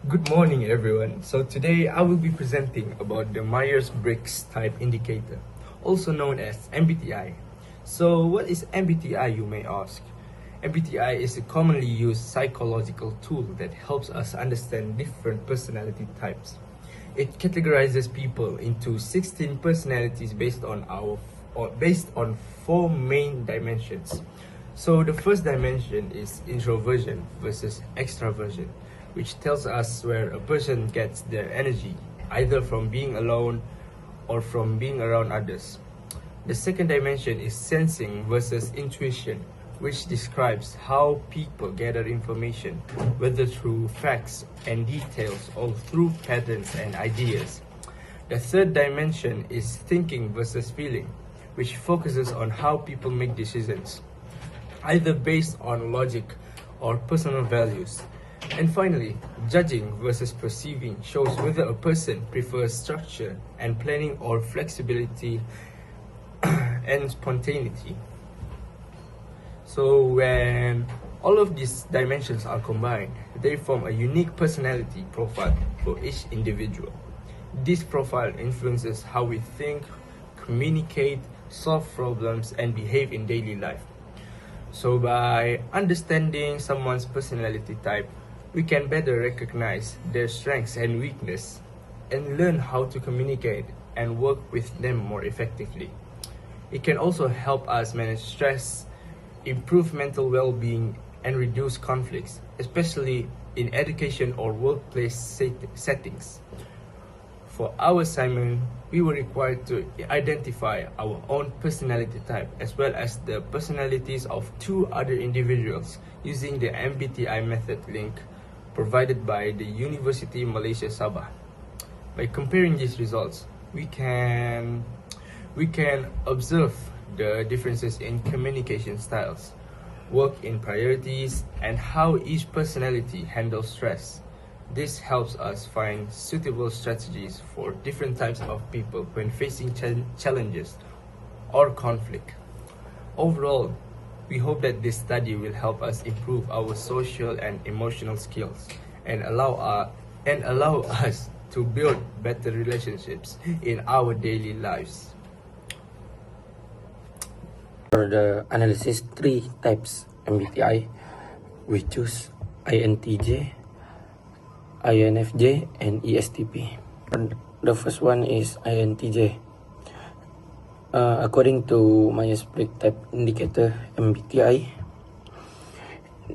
Good morning, everyone. So today I will be presenting about the Myers-Briggs Type Indicator, also known as MBTI. So what is MBTI, you may ask? MBTI is a commonly used psychological tool that helps us understand different personality types. It categorizes people into 16 personalities based on four main dimensions. So the first dimension is introversion versus extraversion, which tells us where a person gets their energy, either from being alone or from being around others. The second dimension is sensing versus intuition, which describes how people gather information, whether through facts and details or through patterns and ideas. The third dimension is thinking versus feeling, which focuses on how people make decisions, either based on logic or personal values. And finally, judging versus perceiving shows whether a person prefers structure and planning or flexibility and spontaneity. So when all of these dimensions are combined, they form a unique personality profile for each individual. This profile influences how we think, communicate, solve problems, and behave in daily life. So by understanding someone's personality type, we can better recognize their strengths and weaknesses and learn how to communicate and work with them more effectively. It can also help us manage stress, improve mental well-being, and reduce conflicts, especially in education or workplace settings. For our assignment, we were required to identify our own personality type as well as the personalities of two other individuals using the MBTI method link provided by the University Malaysia Sabah. By comparing these results, we can observe the differences in communication styles, work in priorities, and how each personality handles stress. This helps us find suitable strategies for different types of people when facing challenges or conflict. Overall, we hope that this study will help us improve our social and emotional skills and allow us to build better relationships in our daily lives. For the analysis, three types MBTI, we choose INTJ, INFJ, and ESTP. The first one is INTJ. According to Myers-Briggs Type Indicator (MBTI),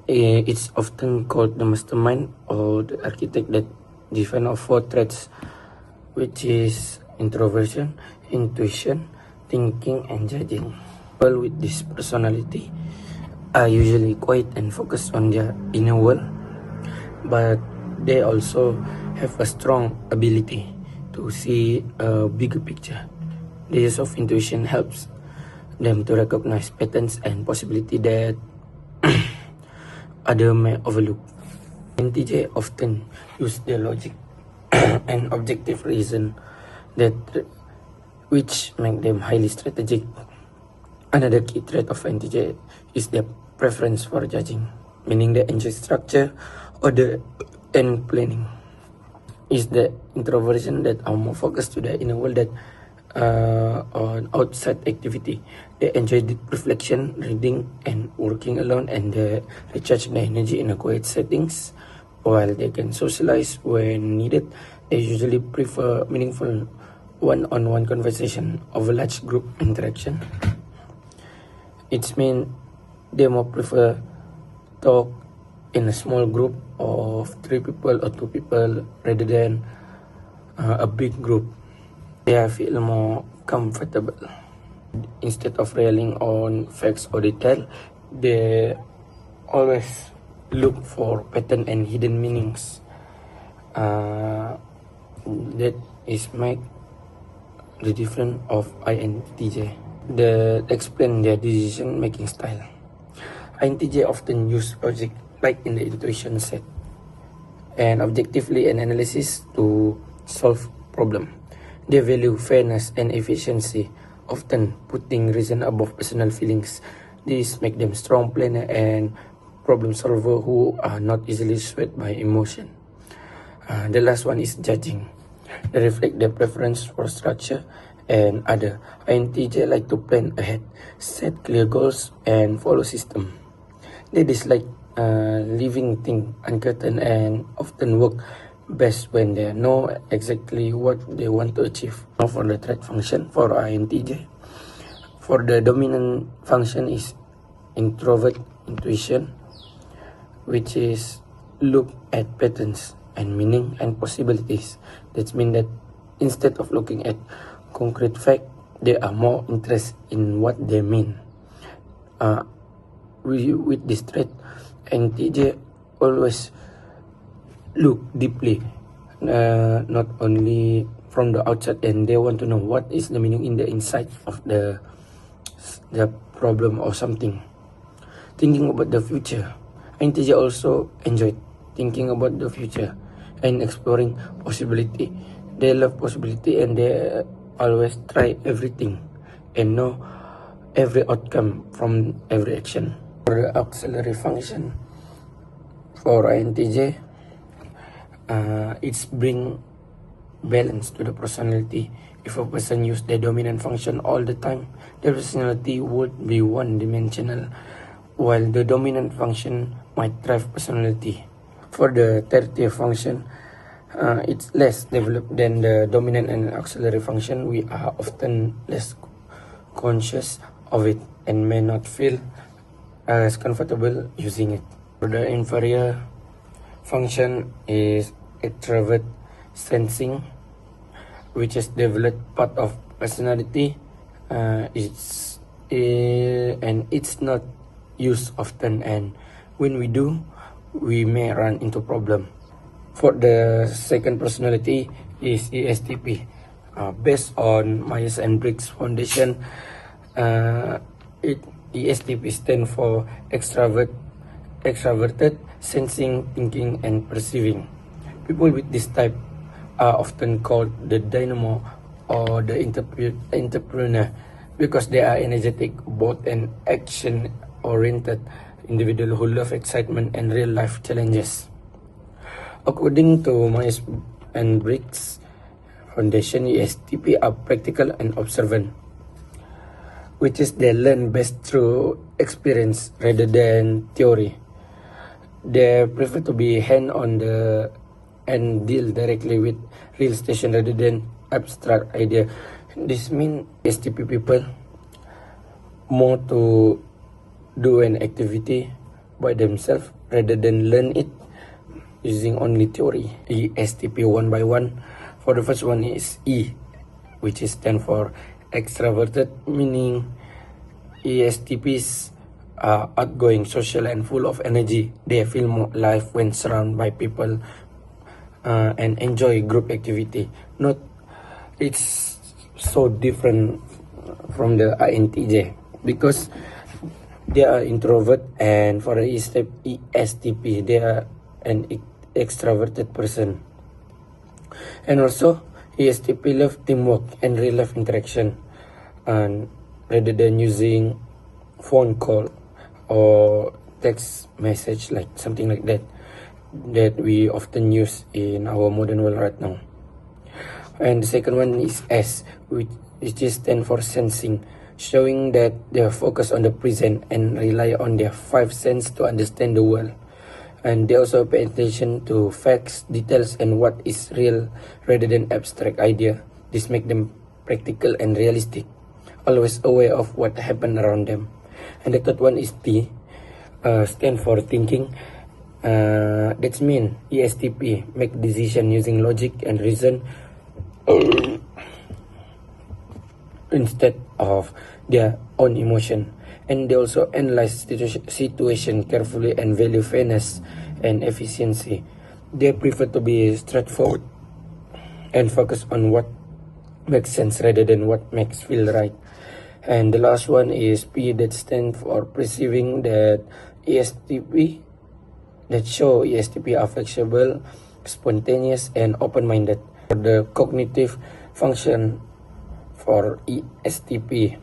it's often called the mastermind or the architect that defines of four traits, which is introversion, intuition, thinking, and judging. People with this personality are usually quiet and focused on their inner world, but they also have a strong ability to see a bigger picture. The use of intuition helps them to recognize patterns and possibility that others may overlook. INTJ often use their logic and objective reason which make them highly strategic. Another key trait of INTJ is their preference for judging, meaning they enjoy structure, order, and planning. Is the introversion that are more focused to the inner world that on outside activity. They enjoy deep reflection, reading, and working alone, and they recharge their energy in a quiet settings. While they can socialize when needed, they usually prefer meaningful one-on-one conversation over large group interaction. It means they more prefer talk in a small group of 3 people or 2 people rather than a big group. They feel more comfortable. Instead of relying on facts or detail, they always look for pattern and hidden meanings. That is make the difference of INTJ. They explain their decision-making style. INTJ often use logic, like in the intuition set, and objectively and analysis to solve problem. They value fairness and efficiency, often putting reason above personal feelings. This make them strong planner and problem solver who are not easily swayed by emotion. The last one is judging. They reflect their preference for structure and other. INTJ like to plan ahead, set clear goals, and follow system. They dislike leaving things uncertain and often work best when they know exactly what they want to achieve. Now for the trait function for INTJ. For the dominant function is introvert intuition, which is look at patterns and meaning and possibilities. That means that instead of looking at concrete fact, they are more interested in what they mean. With this trait, INTJ always look deeply, not only from the outside, and they want to know what is the meaning in the inside of the problem or something. Thinking about the future, INTJ also enjoy thinking about the future and exploring possibility. They love possibility and they always try everything and know every outcome from every action. For the auxiliary function for INTJ, it's bring balance to the personality. If a person use their dominant function all the time, their personality would be one-dimensional, while the dominant function might drive personality. For the tertiary function, it's less developed than the dominant and auxiliary function. We are often less conscious of it and may not feel as comfortable using it. For the inferior function is extrovert sensing, which is developed part of personality. It's not used often, and when we do, we may run into problem. For the second personality is ESTP. Based on Myers-Briggs Foundation, ESTP stands for extraverted, sensing, thinking, and perceiving. People with this type are often called the dynamo or the entrepreneur because they are energetic, both and action-oriented individual who love excitement and real-life challenges. According to Myers-Briggs Foundation, ESTP are practical and observant, which is they learn best through experience rather than theory. They prefer to be hand-on and deal directly with real situation rather than abstract idea. This means ESTP people more to do an activity by themselves rather than learn it using only theory. ESTP one by one. For the first one is E, which is stand for extroverted, meaning ESTPs are outgoing, social, and full of energy. They feel more alive when surrounded by people and enjoy group activity. It's so different from the INTJ because they are introvert, and for the ESTP they are an extroverted person. And also ESTP love teamwork and real life interaction, and rather than using phone call or text message, like something like that we often use in our modern world right now. And the second one is S, which is stand for sensing, showing that they are focused on the present and rely on their five senses to understand the world. And they also pay attention to facts, details, and what is real rather than abstract idea. This makes them practical and realistic, always aware of what happened around them. And the third one is T, stand for thinking. That means ESTP make decision using logic and reason instead of their own emotion. And they also analyze situation carefully and value fairness and efficiency. They prefer to be straightforward and focus on what makes sense rather than what makes feel right. And the last one is P, that stands for perceiving, that ESTP that show ESTP are flexible, spontaneous, and open-minded. For the cognitive function for ESTP,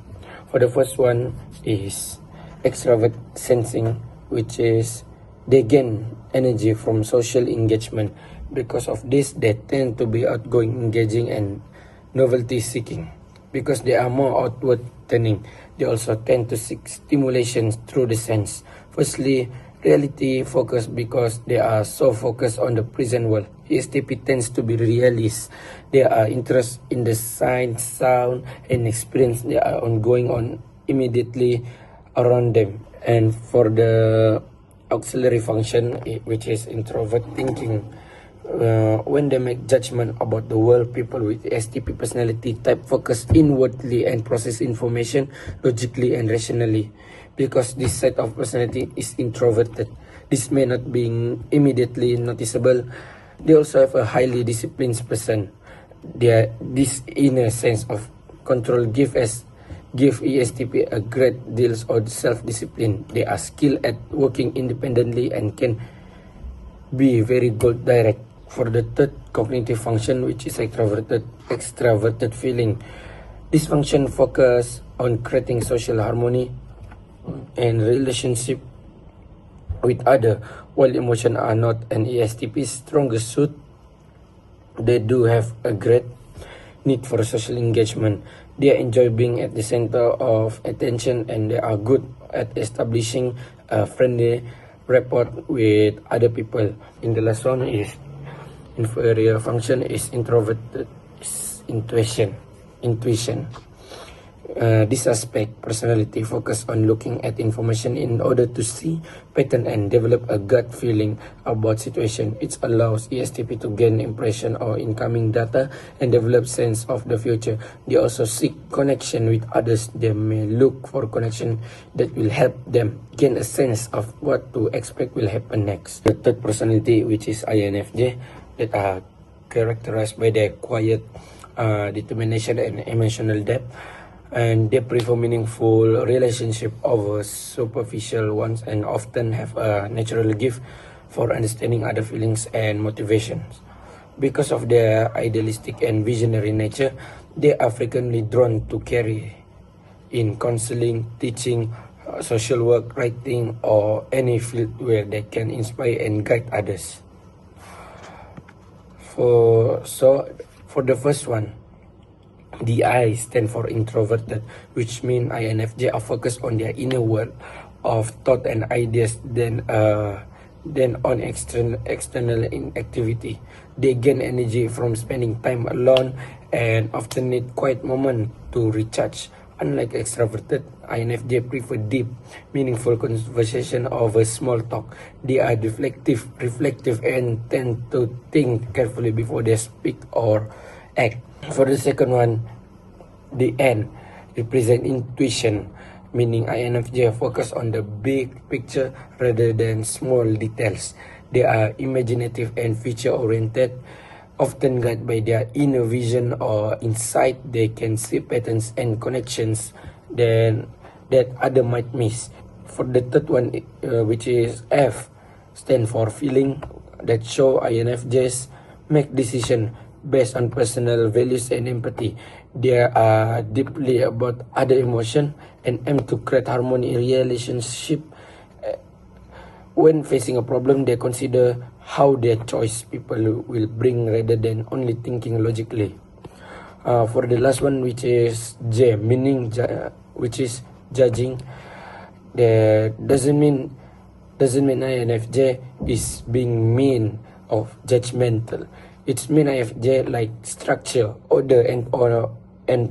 for the first one is extrovert sensing, which is They gain energy from social engagement. Because of this, they tend to be outgoing, engaging, and novelty-seeking. Because they are more outward-turning, they also tend to seek stimulation through the sense. Firstly, reality-focused because they are so focused on the present world. ESTP tends to be realist. They are interested in the sight, sound, and experience that are ongoing on immediately around them. And for the auxiliary function, which is introvert thinking, when they make judgment about the world, people with STP personality type focus inwardly and process information logically and rationally. Because this side of personality is introverted, this may not be immediately noticeable. They also have a highly disciplined person. This inner sense of control give ESTP a great deal of self-discipline. They are skilled at working independently and can be very goal direct. For the third cognitive function, which is extraverted feeling, this function focus on creating social harmony and relationship with other. While emotion are not an ESTP's strongest suit, they do have a great need for social engagement. They enjoy being at the center of attention, and they are good at establishing a friendly rapport with other people. In the last one is inferior function is introverted intuition. This aspect personality focus on looking at information in order to see pattern and develop a gut feeling about situation. It allows ESTP to gain impression or incoming data and develop sense of the future. They also seek connection with others. They may look for connection that will help them gain a sense of what to expect will happen next. The third personality, which is INFJ, that are characterized by their quiet determination and emotional depth, and they prefer meaningful relationship over superficial ones, and often have a natural gift for understanding other feelings and motivations. Because of their idealistic and visionary nature, they are frequently drawn to carry in counseling, teaching, social work, writing, or any field where they can inspire and guide others. For the first one, the I stand for introverted, which means INFJ are focused on their inner world of thought and ideas than on external activity. They gain energy from spending time alone and often need quiet moment to recharge. Unlike extroverted, INFJ prefer deep, meaningful conversation over small talk. They are reflective, and tend to think carefully before they speak or act. For the second one, the N represent intuition, meaning INFJ focus on the big picture rather than small details. They are imaginative and future-oriented, often guided by their inner vision or insight. They can see patterns and connections that other might miss. For the third one, which is F, stand for feeling, that show INFJs make decision based on personal values and empathy. They are deeply about other emotion and aim to create harmony in relationship. When facing a problem, they consider how their choice people will bring rather than only thinking logically. For the last one, which is J, meaning which is judging, that doesn't mean INFJ is being mean or judgmental. It's mean INFJ like structure, order, and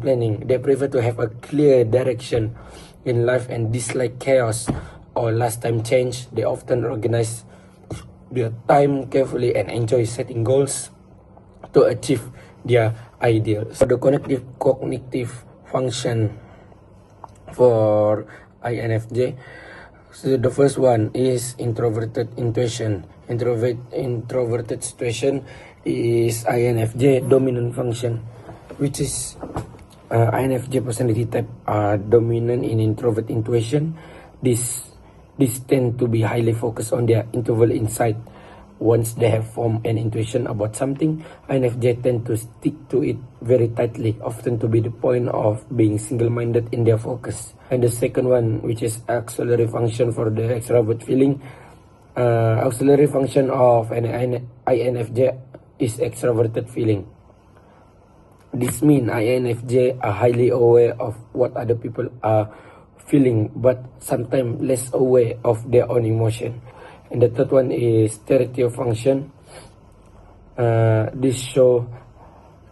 planning. They prefer to have a clear direction in life and dislike chaos or last time change. They often organize their time carefully and enjoy setting goals to achieve their ideals. For the cognitive function for INFJ, so the first one is introverted intuition. Introverted situation is INFJ dominant function, which is INFJ personality type are dominant in introvert intuition. These tend to be highly focused on their interval insight. Once they have formed an intuition about something, INFJ tend to stick to it very tightly, often to be the point of being single-minded in their focus. And the second one, which is auxiliary function for the extrovert feeling, Auxiliary function of an INFJ is extroverted feeling. This means INFJ are highly aware of what other people are feeling, but sometimes less aware of their own emotion. And the third one is stereo function. This show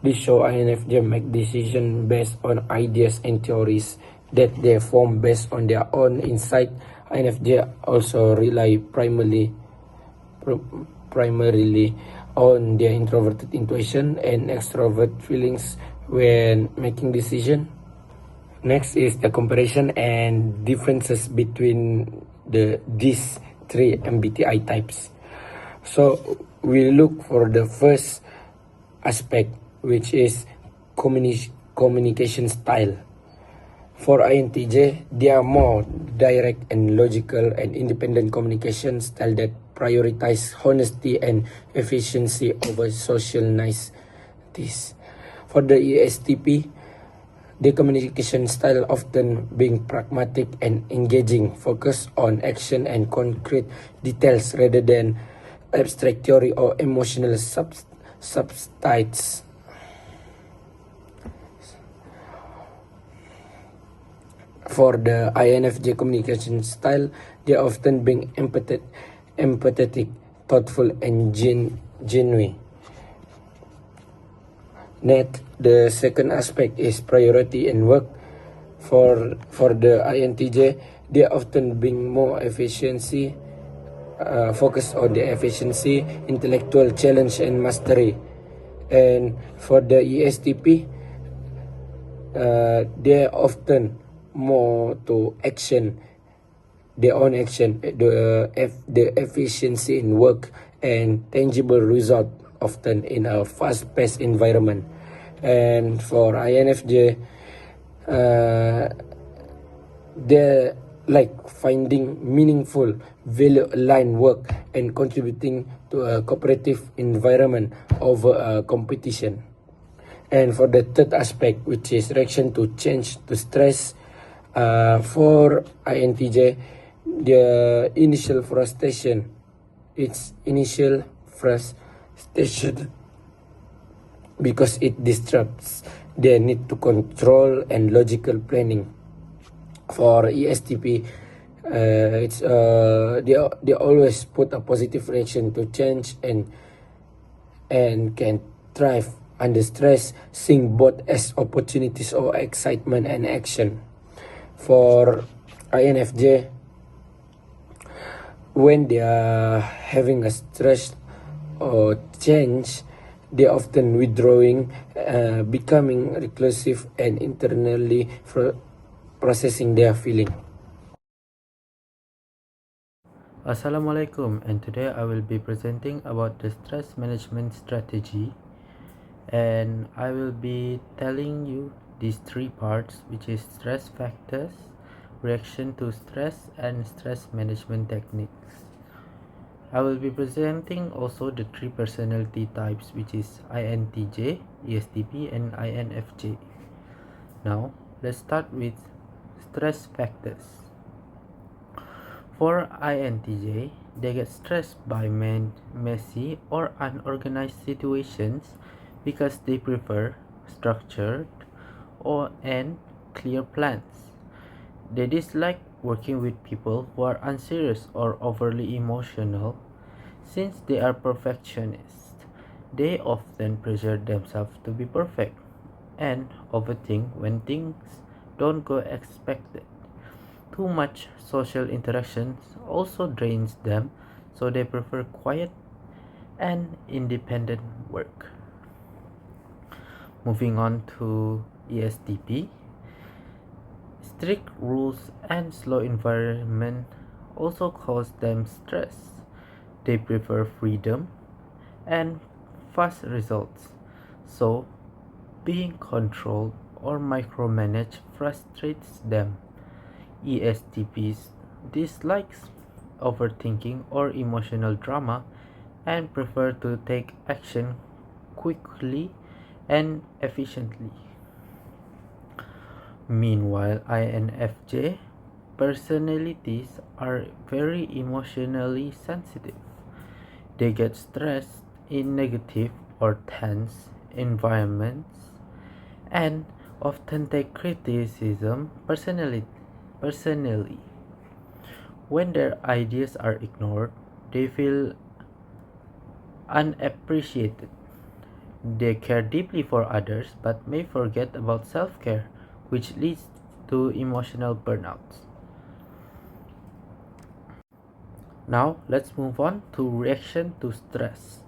INFJ make decisions based on ideas and theories that they form based on their own insight. INFJ also rely primarily on their introverted intuition and extrovert feelings when making decision. Next is the comparison and differences between these three MBTI types. So we look for the first aspect, which is communication style. For INTJ, they are more direct and logical and independent communication style that prioritize honesty and efficiency over social niceties. For the ESTP, the communication style often being pragmatic and engaging, focused on action and concrete details rather than abstract theory or emotional substyles. For the INFJ communication style, they often being empathetic, thoughtful, and genuine. Next, the second aspect is priority and work. For the INTJ, they often being more efficiency, focused on the efficiency, intellectual challenge, and mastery. And for the ESTP, they often more to action, their own action, the efficiency in work and tangible result, often in a fast-paced environment. And for INFJ, they're like finding meaningful, value-aligned work and contributing to a cooperative environment over competition. And for the third aspect, which is reaction to change, to stress, for INTJ, the initial frustration because it disrupts their need to control and logical planning. For ESTP, it's they always put a positive reaction to change and can thrive under stress, seeing both as opportunities or excitement and action. For INFJ, when they are having a stress or change, they often withdrawing, becoming reclusive, and internally processing their feeling. Assalamualaikum, and today I will be presenting about the stress management strategy, and I will be telling you these three parts, which is stress factors, reaction to stress, and stress management techniques. I will be presenting also the three personality types, which is INTJ, ESTP, and INFJ. Now let's start with stress factors. For INTJ, they get stressed by messy or unorganized situations because they prefer structured and clear plans. They dislike working with people who are unserious or overly emotional. Since they are perfectionists, they often pressure themselves to be perfect and overthink when things don't go as expected. Too much social interactions also drains them, so they prefer quiet and independent work. Moving on to ESTP, strict rules and slow environment also cause them stress. They prefer freedom and fast results, so being controlled or micromanaged frustrates them. ESTPs dislikes overthinking or emotional drama and prefer to take action quickly and efficiently. Meanwhile, INFJ personalities are very emotionally sensitive. They get stressed in negative or tense environments and often take criticism personally. When their ideas are ignored, they feel unappreciated. They care deeply for others but may forget about self care, which leads to emotional burnouts. Now, let's move on to reaction to stress.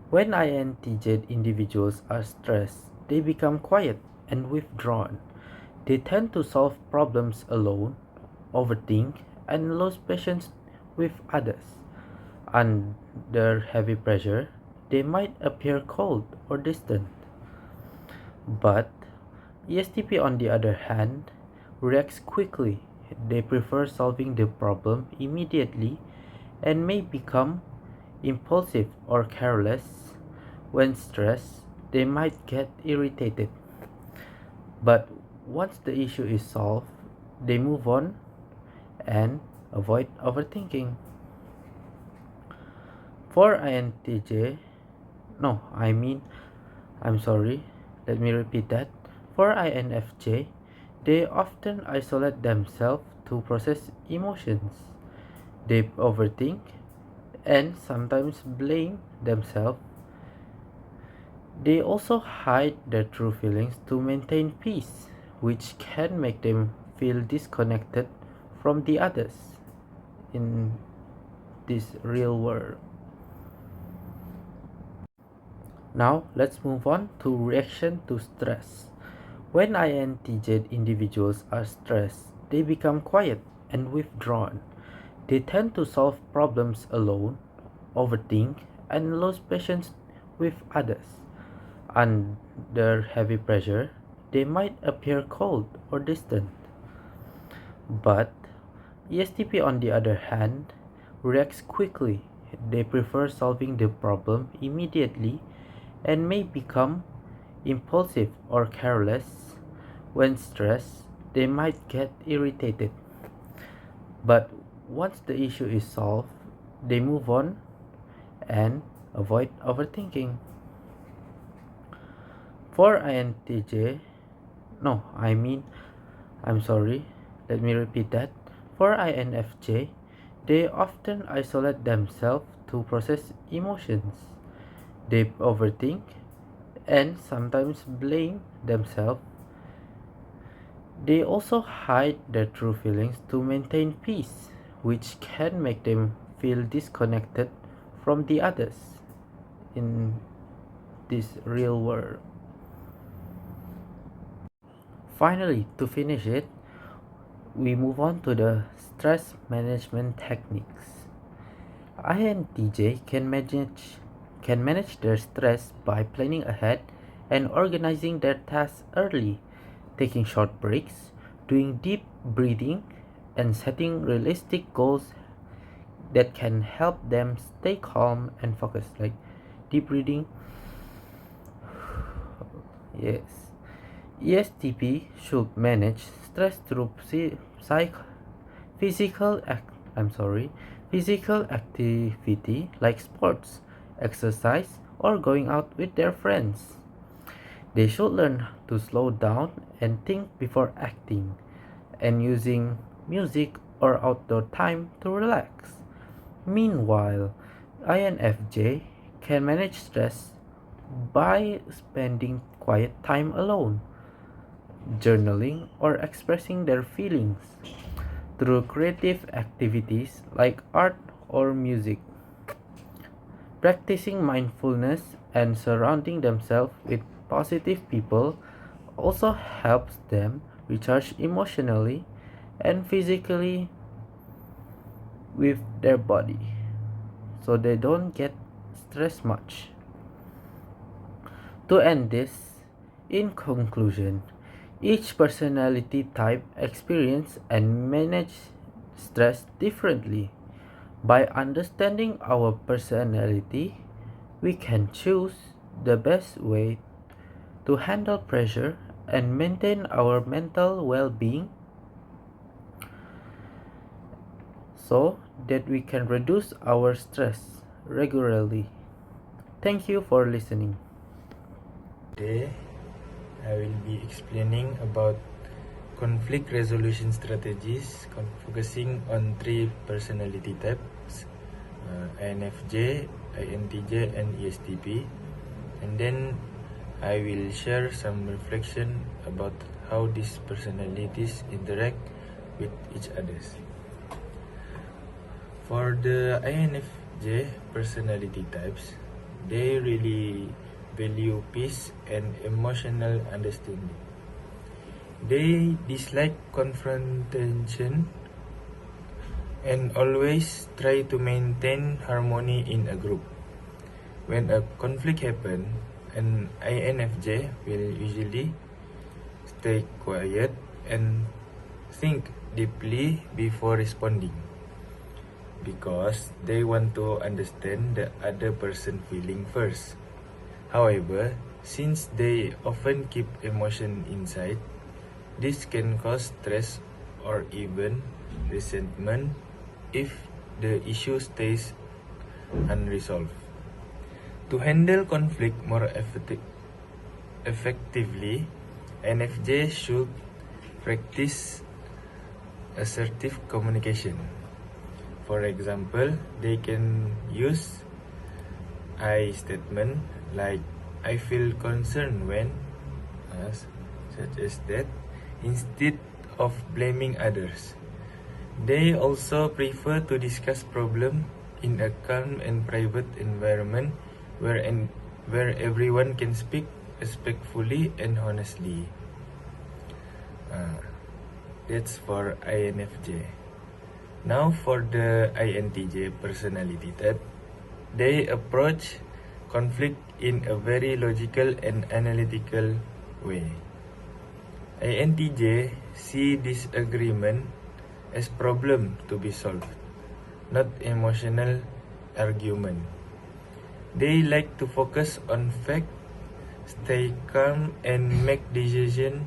When INTJ individuals are stressed, they become quiet and withdrawn. They tend to solve problems alone, overthink, and lose patience with others. Under heavy pressure, they might appear cold or distant. But ESTP, on the other hand, reacts quickly. They prefer solving the problem immediately and may become impulsive or careless. When stressed, they might get irritated. But once the issue is solved, they move on and avoid overthinking. For INTJ, no, I mean, I'm sorry, let me repeat that. For INFJ, they often isolate themselves to process emotions. They overthink and sometimes blame themselves. They also hide their true feelings to maintain peace, which can make them feel disconnected from the others in this real world. Now, let's move on to reaction to stress. When INTJ individuals are stressed, they become quiet and withdrawn. They tend to solve problems alone, overthink, and lose patience with others. Under heavy pressure, they might appear cold or distant. But ESTP, on the other hand, reacts quickly. They prefer solving the problem immediately and may become impulsive or careless. When stressed, they might get irritated. But once the issue is solved, they move on and avoid overthinking. For INTJ, no, I mean, I'm sorry, let me repeat that. For INFJ, they often isolate themselves to process emotions. They overthink and sometimes blame themselves. They also hide their true feelings to maintain peace, which can make them feel disconnected from the others in this real world. Finally, to finish it, we move on to the stress management techniques. INTJ can manage their stress by planning ahead and organizing their tasks early, taking short breaks, doing deep breathing, and setting realistic goals that can help them stay calm and focused. Like deep breathing. Yes. ESTP should manage stress through physical physical activity like sports, exercise, or going out with their friends. They should learn to slow down and think before acting, and using music or outdoor time to relax. Meanwhile, INFJ can manage stress by spending quiet time alone, journaling, or expressing their feelings through creative activities like art or music. Practicing mindfulness and surrounding themselves with positive people also helps them recharge emotionally and physically with their body so they don't get stressed much. To end this, in conclusion, each personality type experience and manage stress differently. By understanding our personality, we can choose the best way to handle pressure and maintain our mental well-being. so that we can reduce our stress regularly. Thank you for listening. Today, I will be explaining about conflict resolution strategies, focusing on 3 personality types, INFJ, INTJ, and ESTP. And then I will share some reflection about how these personalities interact with each other. For the INFJ personality types, they really value peace and emotional understanding. They dislike confrontation and always try to maintain harmony in a group. When a conflict happens, an INFJ will usually stay quiet and think deeply before responding, because they want to understand the other person's feeling first. However, since they often keep emotion inside, this can cause stress or even resentment if the issue stays unresolved. To handle conflict more effectively, INFJ should practice assertive communication. For example, they can use I statement like "I feel concerned when," such as that, instead of blaming others. They also prefer to discuss problems in a calm and private environment where everyone can speak respectfully and honestly. That's for INFJ. Now for the INTJ personality type, they approach conflict in a very logical and analytical way. INTJ see disagreement as problem to be solved, not emotional argument. They like to focus on fact, stay calm, and make decisions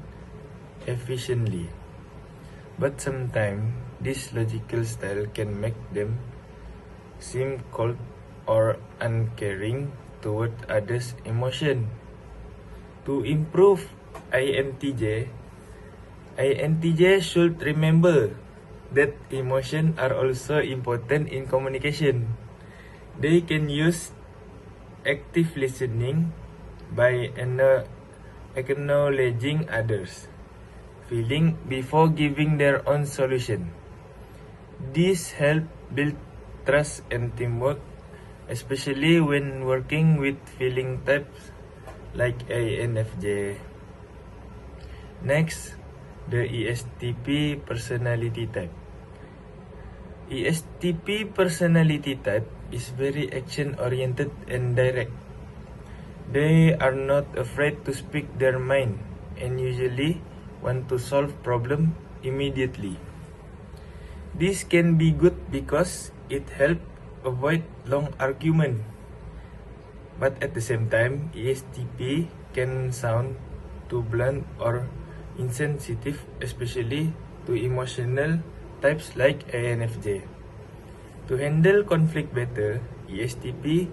efficiently. But sometimes this logical style can make them seem cold or uncaring toward others' emotion. To improve INTJ should remember that emotions are also important in communication. They can use active listening by acknowledging others' feeling before giving their own solution. This helps build trust and teamwork, especially when working with feeling types like INFJ. Next, the ESTP personality type. ESTP personality type is very action-oriented and direct. They are not afraid to speak their mind and usually want to solve problem immediately. This can be good because it helps avoid long argument. But at the same time, ESTP can sound too blunt or insensitive, especially to emotional types like INFJ. To handle conflict better, ESTP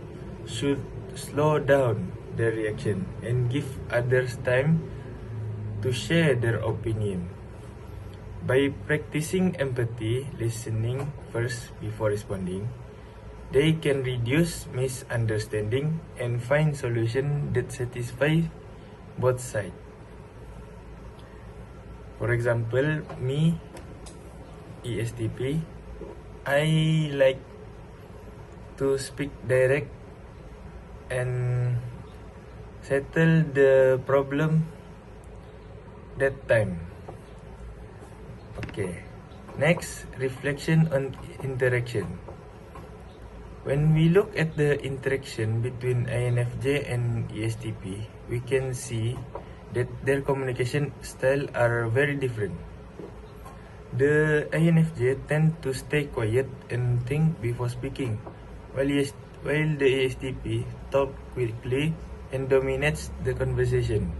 should slow down their reaction and give others time to share their opinion. By practicing empathy, listening first before responding, they can reduce misunderstanding and find solutions that satisfy both sides. For example, me, ESTP, I like to speak direct and settle the problem that time. Okay. Next, reflection on interaction. When we look at the interaction between INFJ and ESTP, we can see that their communication style are very different. The INFJ tend to stay quiet and think before speaking, while the ESTP talk quickly and dominates the conversation.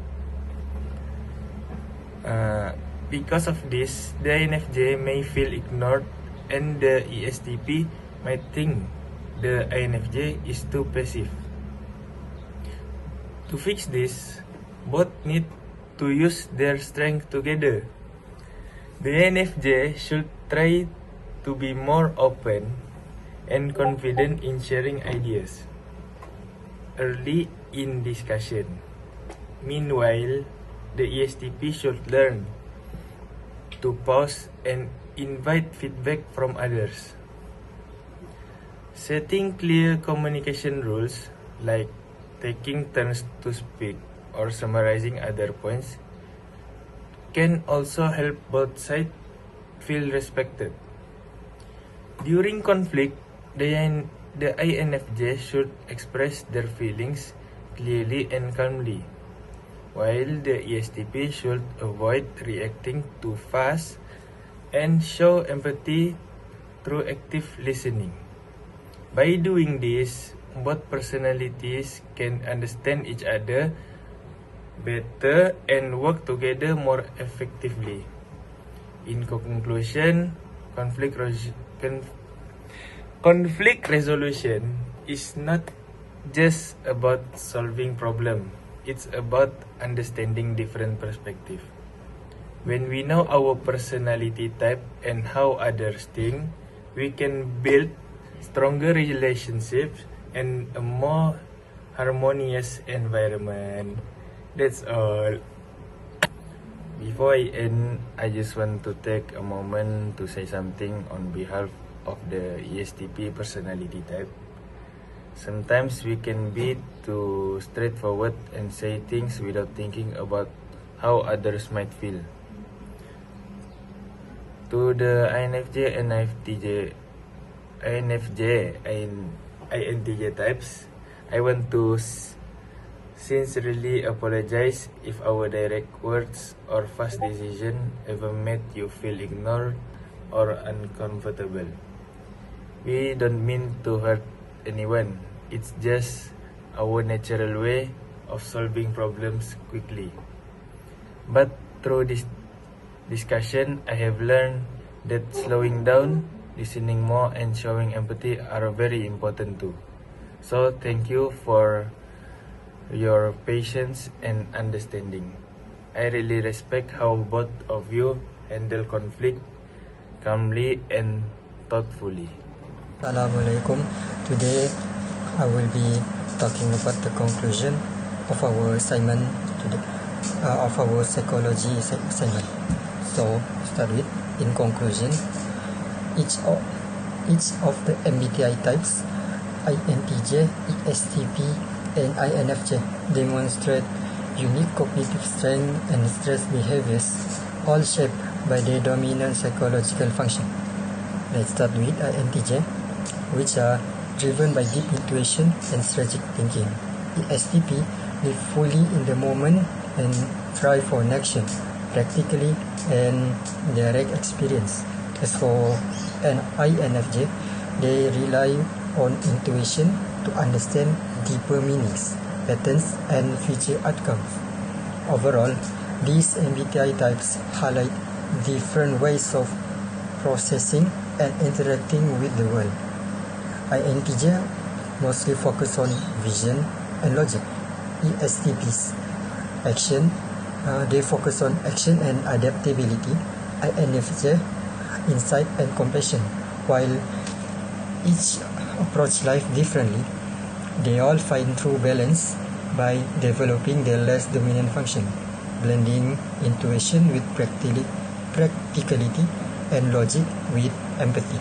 Because of this, the INFJ may feel ignored and the ESTP might think the INFJ is too passive. To fix this, both need to use their strength together. The INFJ should try to be more open and confident in sharing ideas early in discussion. Meanwhile, the ESTP should learn to pause and invite feedback from others. Setting clear communication rules like taking turns to speak or summarizing other points can also help both sides feel respected. During conflict, the INFJ should express their feelings clearly and calmly, while the ESTP should avoid reacting too fast and show empathy through active listening. By doing this, both personalities can understand each other better and work together more effectively. In conclusion, conflict resolution is not just about solving problems. It's about understanding different perspectives. When we know our personality type and how others think, we can build stronger relationships and a more harmonious environment. That's all. Before I end, I just want to take a moment to say something on behalf of the ESTP personality type. Sometimes we can be too straightforward and say things without thinking about how others might feel. To the INFJ and INTJ types, I want to sincerely apologize if our direct words or fast decision ever made you feel ignored or uncomfortable. We don't mean to hurt anyone. It's just our natural way of solving problems quickly. But through this discussion, I have learned that slowing down, listening more, and showing empathy are very important too. So thank you for your patience and understanding. I really respect how both of you handle conflict calmly and thoughtfully. Assalamualaikum. Today I will be talking about the conclusion of our assignment of our psychology assignment. So start with, in conclusion, each of the MBTI types, INTJ, ESTP, and INFJ, demonstrate unique cognitive strength and stress behaviors, all shaped by their dominant psychological function. Let's start with INTJ, which are driven by deep intuition and strategic thinking. ESTP live fully in the moment and thrive for action, practically and direct experience. As for an INFJ, they rely on intuition to understand deeper meanings, patterns, and future outcomes. Overall, these MBTI types highlight different ways of processing and interacting with the world. INTJ mostly focus on vision and logic. ESTPs they focus on action and adaptability. INFJ insight and compassion. While each approach life differently, they all find true balance by developing their less dominant function, blending intuition with practicality and logic with empathy.